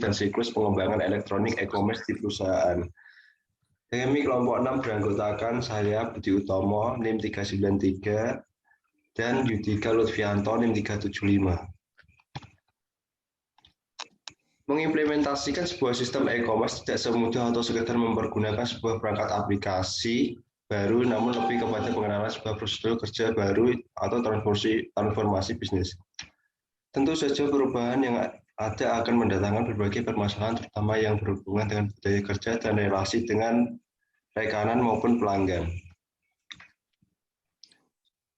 dan siklus pengembangan elektronik e-commerce di perusahaan. HMI kelompok 6 beranggotakan saya, Budi Utomo, NIM 393, dan Yudhika Lutfianto, NIM 375. Mengimplementasikan sebuah sistem e-commerce tidak semudah atau sekedar mempergunakan sebuah perangkat aplikasi baru, namun lebih kepada pengenalan sebuah prosedur kerja baru atau transformasi bisnis. Tentu saja perubahan yang ada akan mendatangkan berbagai permasalahan, terutama yang berhubungan dengan budaya kerja dan relasi dengan rekanan maupun pelanggan.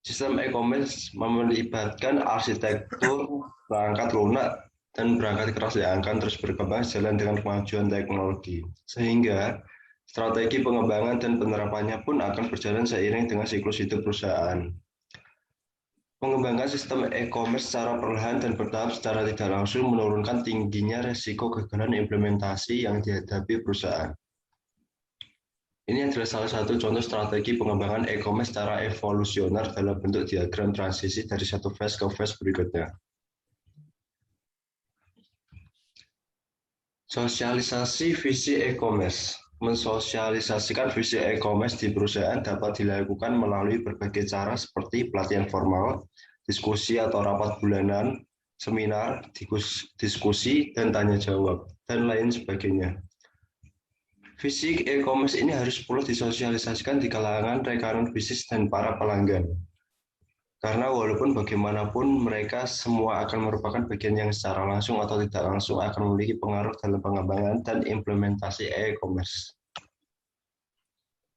Sistem e-commerce melibatkan arsitektur, perangkat lunak, dan perangkat keras yang akan terus berkembang sejalan dengan kemajuan teknologi. Sehingga strategi pengembangan dan penerapannya pun akan berjalan seiring dengan siklus hidup perusahaan. Mengembangkan sistem e-commerce secara perlahan dan bertahap secara tidak langsung menurunkan tingginya resiko kegagalan implementasi yang dihadapi perusahaan. Ini adalah salah satu contoh strategi pengembangan e-commerce secara evolusioner dalam bentuk diagram transisi dari satu fase ke fase berikutnya. Sosialisasi visi e-commerce. Mensosialisasikan visi e-commerce di perusahaan dapat dilakukan melalui berbagai cara seperti pelatihan formal, diskusi atau rapat bulanan, seminar, diskusi, dan tanya jawab, dan lain sebagainya. Visi e-commerce ini harus perlu disosialisasikan di kalangan rekanan bisnis dan para pelanggan. Karena walaupun bagaimanapun mereka semua akan merupakan bagian yang secara langsung atau tidak langsung akan memiliki pengaruh dalam pengembangan dan implementasi e-commerce.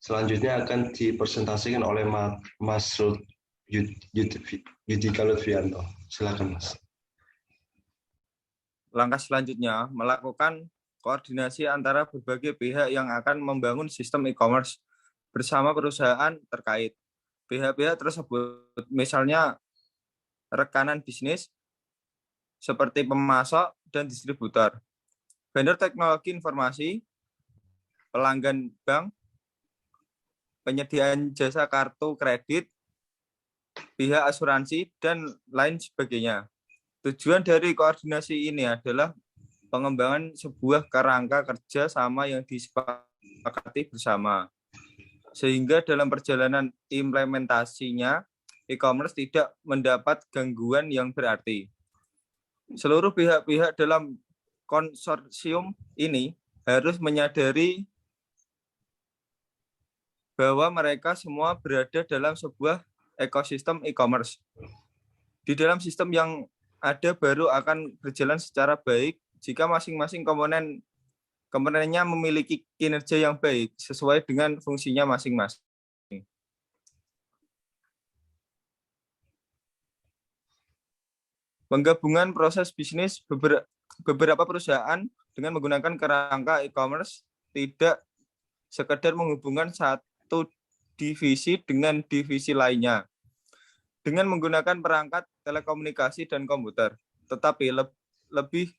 Selanjutnya akan dipresentasikan oleh Mas Yudhika Lutfianto. Silakan Mas. Langkah selanjutnya melakukan koordinasi antara berbagai pihak yang akan membangun sistem e-commerce bersama perusahaan terkait. Pihak-pihak tersebut misalnya rekanan bisnis seperti pemasok dan distributor, vendor teknologi informasi, pelanggan bank, penyediaan jasa kartu kredit, pihak asuransi, dan lain sebagainya. Tujuan dari koordinasi ini adalah pengembangan sebuah kerangka kerja sama yang disepakati bersama. Sehingga dalam perjalanan implementasinya, e-commerce tidak mendapat gangguan yang berarti. Seluruh pihak-pihak dalam konsorsium ini harus menyadari bahwa mereka semua berada dalam sebuah ekosistem e-commerce. Di dalam sistem yang ada baru akan berjalan secara baik jika masing-masing komponennya memiliki kinerja yang baik sesuai dengan fungsinya masing-masing. Penggabungan proses bisnis beberapa perusahaan dengan menggunakan kerangka e-commerce tidak sekedar menghubungkan satu divisi dengan divisi lainnya dengan menggunakan perangkat telekomunikasi dan komputer, tetapi lebih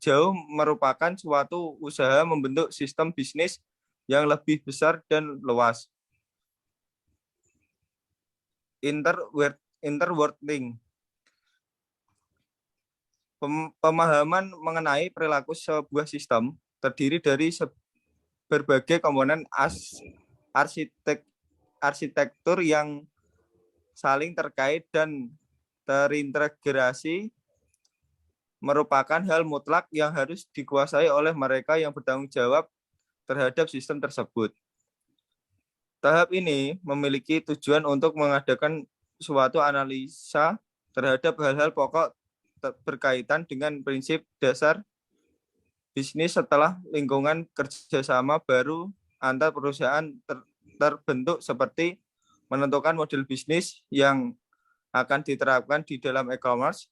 jauh merupakan suatu usaha membentuk sistem bisnis yang lebih besar dan luas. Interworking. Pemahaman mengenai perilaku sebuah sistem terdiri dari berbagai komponen arsitektur yang saling terkait dan terintegrasi merupakan hal mutlak yang harus dikuasai oleh mereka yang bertanggung jawab terhadap sistem tersebut. Tahap ini memiliki tujuan untuk mengadakan suatu analisa terhadap hal-hal pokok berkaitan dengan prinsip dasar bisnis setelah lingkungan kerjasama baru antar perusahaan terbentuk, seperti menentukan model bisnis yang akan diterapkan di dalam e-commerce,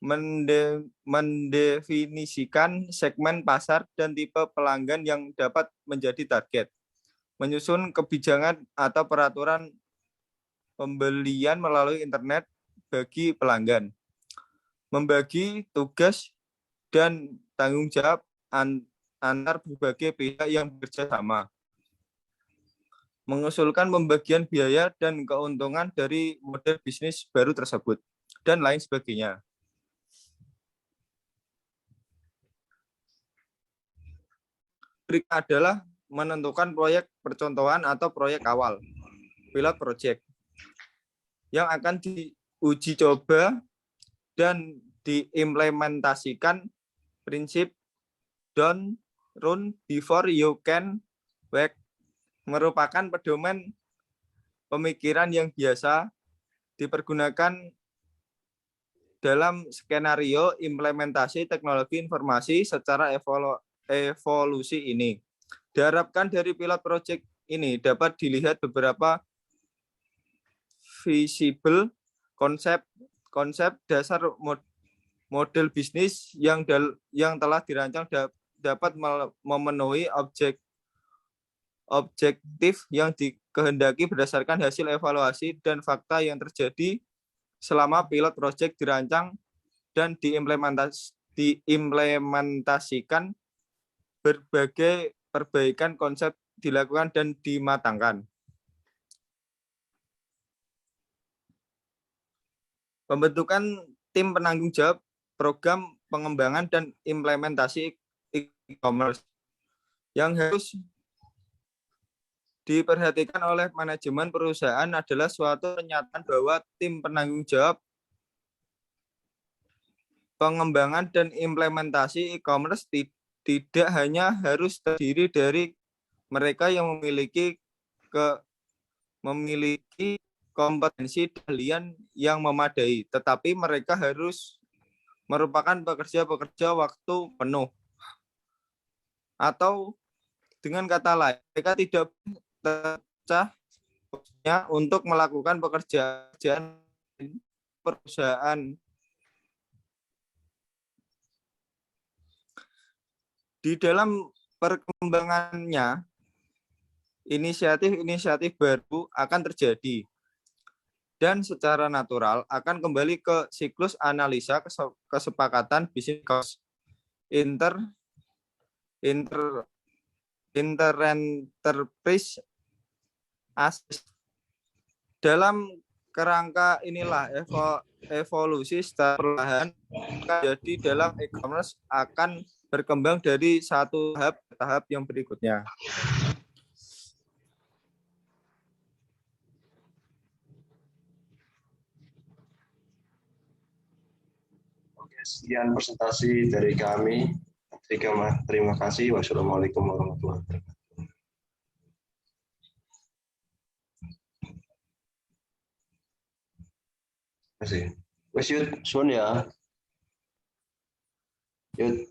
mendefinisikan segmen pasar dan tipe pelanggan yang dapat menjadi target, menyusun kebijakan atau peraturan pembelian melalui internet bagi pelanggan, membagi tugas dan tanggung jawab antar berbagai pihak yang bekerja sama, mengusulkan pembagian biaya dan keuntungan dari model bisnis baru tersebut, dan lain sebagainya. berikutnya adalah menentukan proyek percontohan atau proyek awal, pilot project, yang akan diuji coba dan diimplementasikan prinsip don't run before you can walk, merupakan pedoman pemikiran yang biasa dipergunakan dalam skenario implementasi teknologi informasi secara evolusi ini. Diharapkan dari pilot project ini dapat dilihat beberapa visible konsep dasar model bisnis yang telah dirancang dapat memenuhi objektif yang dikehendaki berdasarkan hasil evaluasi dan fakta yang terjadi selama pilot project dirancang dan diimplementasikan. Berbagai perbaikan konsep dilakukan dan dimatangkan. Pembentukan tim penanggung jawab program pengembangan dan implementasi e-commerce yang harus diperhatikan oleh manajemen perusahaan adalah suatu pernyataan bahwa tim penanggung jawab pengembangan dan implementasi e-commerce tidak hanya harus terdiri dari mereka yang memiliki kompetensi keahlian yang memadai, tetapi mereka harus merupakan pekerja waktu penuh. Atau dengan kata lain, mereka tidak terpecah untuk melakukan pekerjaan perusahaan. Di dalam perkembangannya, inisiatif-inisiatif baru akan terjadi dan secara natural akan kembali ke siklus analisa kesepakatan bisnis cost inter-enterprise assist. Dalam kerangka inilah evolusi secara perlahan jadi dalam e-commerce akan berkembang dari satu tahap ke tahap yang berikutnya. Oke, sekian presentasi dari kami. Terima kasih. Wassalamualaikum warahmatullahi wabarakatuh. Terima kasih. Wes Yud, suun ya. Yud.